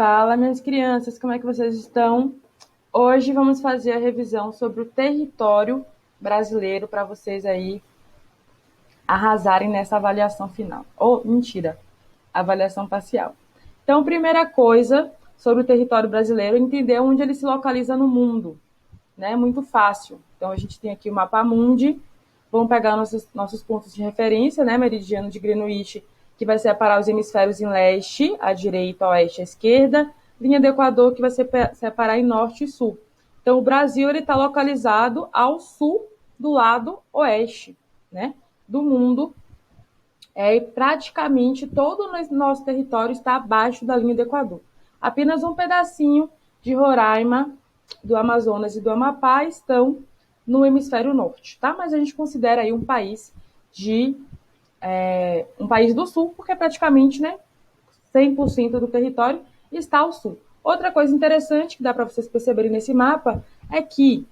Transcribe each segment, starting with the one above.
Fala, minhas crianças, como é que vocês estão? Hoje vamos fazer a revisão sobre o território brasileiro para vocês aí arrasarem nessa avaliação final. Mentira, avaliação parcial. Então, primeira coisa sobre o território brasileiro, entender onde ele se localiza no mundo, né? Muito fácil. Então, a gente tem aqui o mapa mundi, vamos pegar nossos pontos de referência, né? Meridiano de Greenwich, que vai separar os hemisférios em leste, à direita, oeste, à esquerda, linha do Equador, que vai separar em norte e sul. Então, o Brasil está localizado ao sul do lado oeste, né, do mundo. Praticamente todo o nosso território está abaixo da linha do Equador. Apenas um pedacinho de Roraima, do Amazonas e do Amapá estão no hemisfério norte, tá? Mas a gente considera aí um país um país do sul, porque praticamente, né, 100% do território está ao sul. Outra coisa interessante que dá para vocês perceberem nesse mapa é que...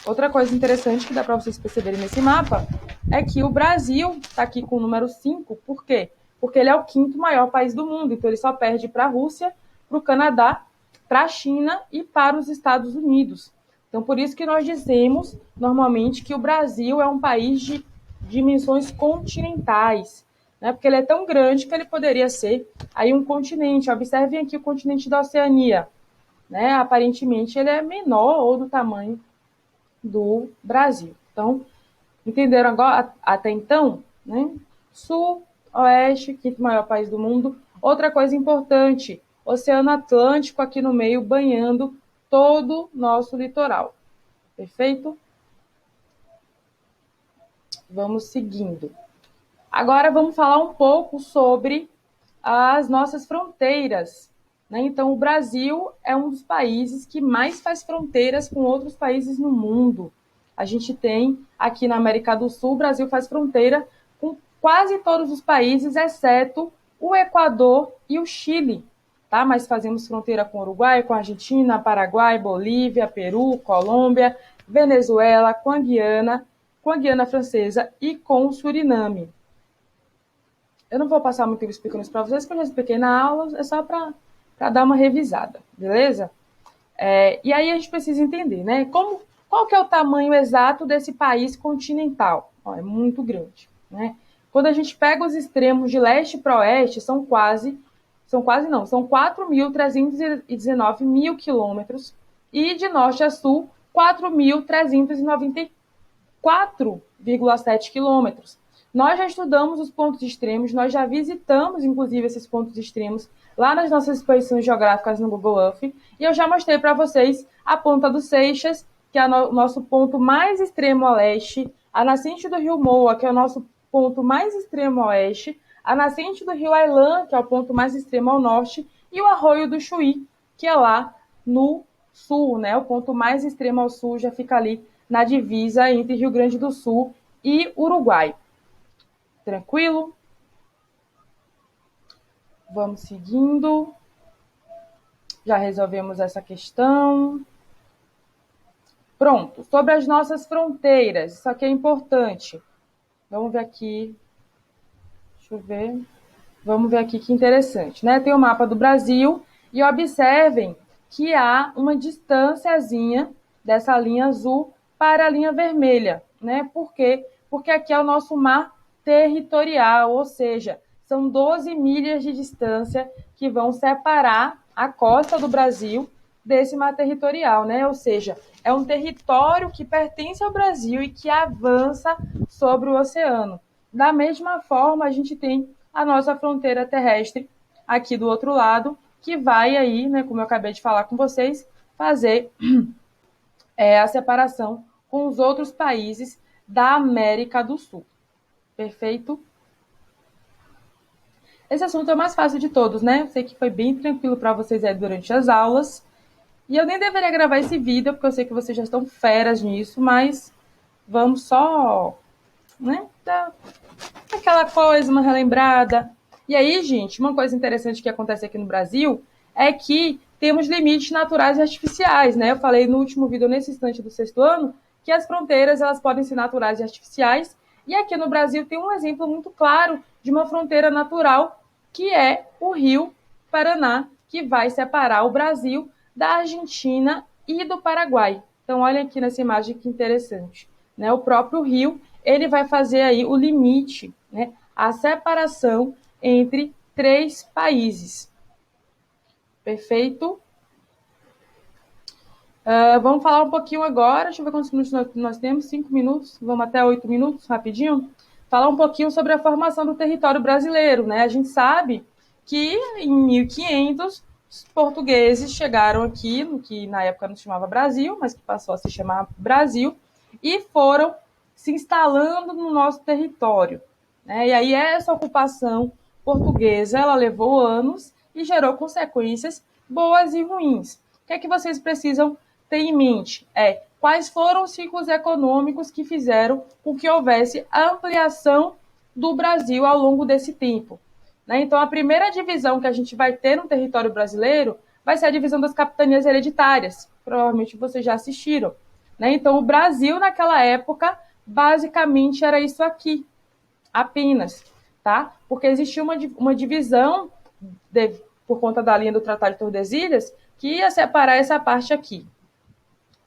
Outra coisa interessante que dá para vocês perceberem nesse mapa é que o Brasil está aqui com o número 5, por quê? Porque ele é o quinto maior país do mundo, então ele só perde para a Rússia, para o Canadá, para a China e para os Estados Unidos. Então, por isso que nós dizemos, normalmente, que o Brasil é um país de dimensões continentais, né? Porque ele é tão grande que ele poderia ser aí um continente. Observem aqui o continente da Oceania, né? Aparentemente, ele é menor ou do tamanho do Brasil. Então, entenderam agora, até então, né? Sul, oeste, quinto maior país do mundo. Outra coisa importante, Oceano Atlântico aqui no meio, banhando todo o nosso litoral. Perfeito? Vamos seguindo. Agora vamos falar um pouco sobre as nossas fronteiras, né? Então, o Brasil é um dos países que mais faz fronteiras com outros países no mundo. A gente tem aqui na América do Sul, o Brasil faz fronteira com quase todos os países, exceto o Equador e o Chile, tá? Mas fazemos fronteira com o Uruguai, com a Argentina, Paraguai, Bolívia, Peru, Colômbia, Venezuela, com a Guiana Francesa e com o Suriname. Eu não vou passar muito explicando isso para vocês, porque eu já expliquei na aula, é só para dar uma revisada, beleza? E aí a gente precisa entender, né? Qual que é o tamanho exato desse país continental? É muito grande, né? Quando a gente pega os extremos de leste para oeste, são 4.319 mil quilômetros, e de norte a sul, 4.394,7 quilômetros. Nós já estudamos os pontos extremos, nós já visitamos, inclusive, esses pontos extremos lá nas nossas exposições geográficas no Google Earth, e eu já mostrei para vocês a Ponta do Seixas, que é o nosso ponto mais extremo a leste, a nascente do Rio Moa, que é o nosso ponto mais extremo a oeste, a nascente do Rio Ailã, que é o ponto mais extremo ao norte, e o Arroio do Chuí, que é lá no sul, né? O ponto mais extremo ao sul já fica ali na divisa entre Rio Grande do Sul e Uruguai. Tranquilo? Vamos seguindo. Já resolvemos essa questão. Pronto. Sobre as nossas fronteiras. Isso aqui é importante. Vamos ver aqui. Deixa eu ver. Vamos ver aqui que interessante, né? Tem o mapa do Brasil e observem que há uma distânciazinha dessa linha azul para a linha vermelha, né? Por quê? Porque aqui é o nosso mar territorial, ou seja, são 12 milhas de distância que vão separar a costa do Brasil desse mar territorial, né? Ou seja, é um território que pertence ao Brasil e que avança sobre o oceano. Da mesma forma, a gente tem a nossa fronteira terrestre aqui do outro lado, que vai aí, né, como eu acabei de falar com vocês, fazer a separação com os outros países da América do Sul. Perfeito? Esse assunto é o mais fácil de todos, né? Eu sei que foi bem tranquilo para vocês aí durante as aulas. E eu nem deveria gravar esse vídeo, porque eu sei que vocês já estão feras nisso, mas vamos só, né, dar aquela coisa, uma relembrada. E aí, gente, uma coisa interessante que acontece aqui no Brasil é que temos limites naturais e artificiais, né? Eu falei no último vídeo, nesse instante do sexto ano, que as fronteiras elas podem ser naturais e artificiais. E aqui no Brasil tem um exemplo muito claro de uma fronteira natural, que é o Rio Paraná, que vai separar o Brasil da Argentina e do Paraguai. Então, olha aqui nessa imagem que interessante. Né? O próprio rio, ele vai fazer aí o limite, né? A separação entre 3 países. Perfeito? Vamos falar um pouquinho agora, deixa eu ver quantos minutos nós temos, 5 minutos, vamos até 8 minutos, rapidinho. Falar um pouquinho sobre a formação do território brasileiro, né? A gente sabe que em 1500 os portugueses chegaram aqui, no que na época não se chamava Brasil, mas que passou a se chamar Brasil, e foram se instalando no nosso território, né? E aí essa ocupação portuguesa, ela levou anos e gerou consequências boas e ruins. O que é que vocês precisam ter em mente? Quais foram os ciclos econômicos que fizeram com que houvesse a ampliação do Brasil ao longo desse tempo. Né? Então, a primeira divisão que a gente vai ter no território brasileiro vai ser a divisão das capitanias hereditárias. Provavelmente vocês já assistiram. Né? Então, o Brasil, naquela época, basicamente era isso aqui, apenas. Tá? Porque existia uma divisão, por conta da linha do Tratado de Tordesilhas, que ia separar essa parte aqui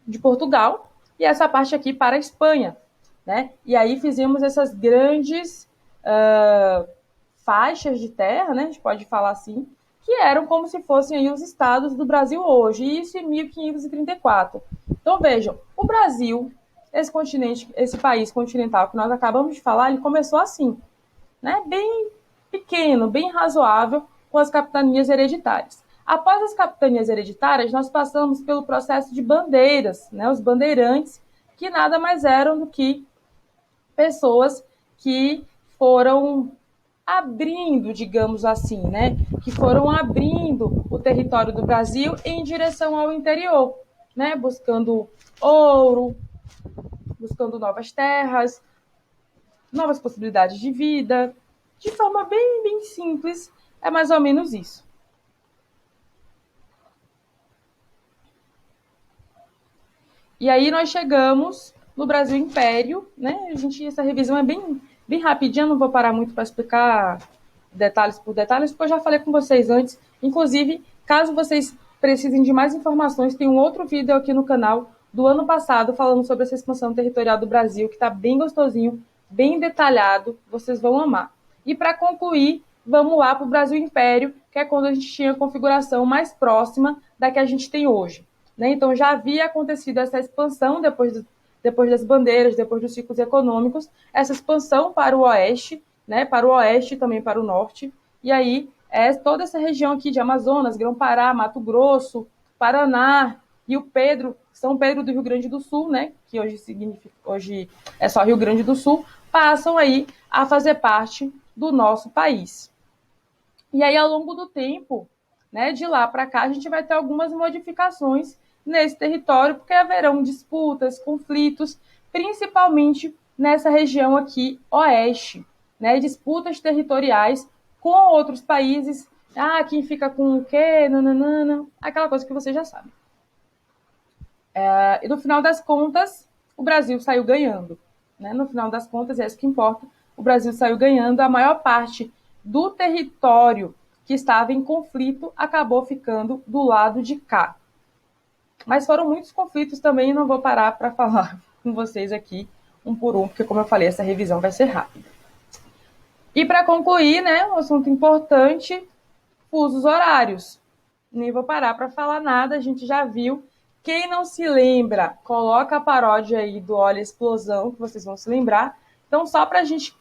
de Portugal e essa parte aqui para a Espanha. Né? E aí fizemos essas grandes faixas de terra, né? A gente pode falar assim, que eram como se fossem aí os estados do Brasil hoje, e isso em 1534. Então vejam, o Brasil, esse continente, esse país continental que nós acabamos de falar, ele começou assim, né? Bem pequeno, bem razoável, com as capitanias hereditárias. Após as capitanias hereditárias, nós passamos pelo processo de bandeiras, né? Os bandeirantes, que nada mais eram do que pessoas que foram abrindo, digamos assim, né? Que foram abrindo o território do Brasil em direção ao interior, né? Buscando ouro, buscando novas terras, novas possibilidades de vida, de forma bem, bem simples, é mais ou menos isso. E aí nós chegamos no Brasil Império, né? Essa revisão é bem, bem rapidinha, não vou parar muito para explicar detalhes por detalhes, porque eu já falei com vocês antes. Inclusive, caso vocês precisem de mais informações, tem um outro vídeo aqui no canal do ano passado falando sobre essa expansão territorial do Brasil, que está bem gostosinho, bem detalhado, vocês vão amar. E para concluir, vamos lá para o Brasil Império, que é quando a gente tinha a configuração mais próxima da que a gente tem hoje. Né? Então, já havia acontecido essa expansão depois das bandeiras, depois dos ciclos econômicos, essa expansão para o oeste, né? Para o oeste e também para o norte. E aí, toda essa região aqui de Amazonas, Grão-Pará, Mato Grosso, Paraná e o São Pedro do Rio Grande do Sul, né? Que hoje é só Rio Grande do Sul, passam aí a fazer parte do nosso país. E aí, ao longo do tempo, né, de lá para cá, a gente vai ter algumas modificações nesse território, porque haverão disputas, conflitos, principalmente nessa região aqui oeste, né, disputas territoriais com outros países, quem fica com o quê, nananana, aquela coisa que você já sabe. E no final das contas, o Brasil saiu ganhando. Né? No final das contas, é isso que importa, o Brasil saiu ganhando, a maior parte do território que estava em conflito acabou ficando do lado de cá. Mas foram muitos conflitos também, não vou parar para falar com vocês aqui um por um, porque, como eu falei, essa revisão vai ser rápida. E para concluir, né, um assunto importante, fusos horários. Nem vou parar para falar nada, a gente já viu. Quem não se lembra, coloca a paródia aí do Olha a Explosão, que vocês vão se lembrar. Então, só para a gente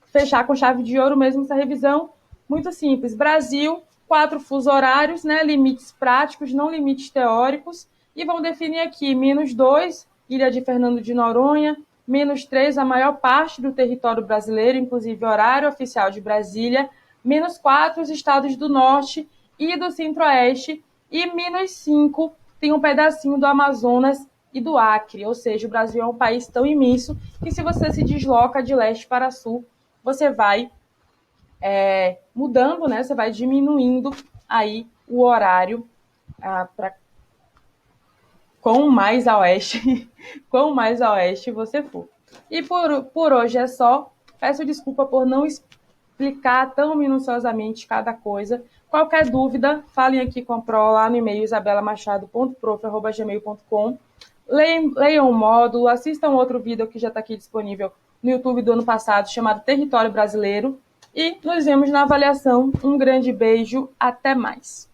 fechar com chave de ouro mesmo essa revisão, muito simples. Brasil, 4 fusos horários, né, limites práticos, não limites teóricos. E vão definir aqui -2, Ilha de Fernando de Noronha, -3, a maior parte do território brasileiro, inclusive horário oficial de Brasília, -4, os estados do norte e do centro-oeste, e -5, tem um pedacinho do Amazonas e do Acre, ou seja, o Brasil é um país tão imenso que se você se desloca de leste para sul, você vai mudando, né? Você vai diminuindo aí o horário para quanto mais a oeste você for. E por hoje é só. Peço desculpa por não explicar tão minuciosamente cada coisa. Qualquer dúvida, falem aqui com a Pro lá no e-mail isabelamachado.prof@gmail.com. Leiam o módulo, assistam outro vídeo que já está aqui disponível no YouTube do ano passado, chamado Território Brasileiro. E nos vemos na avaliação. Um grande beijo, até mais!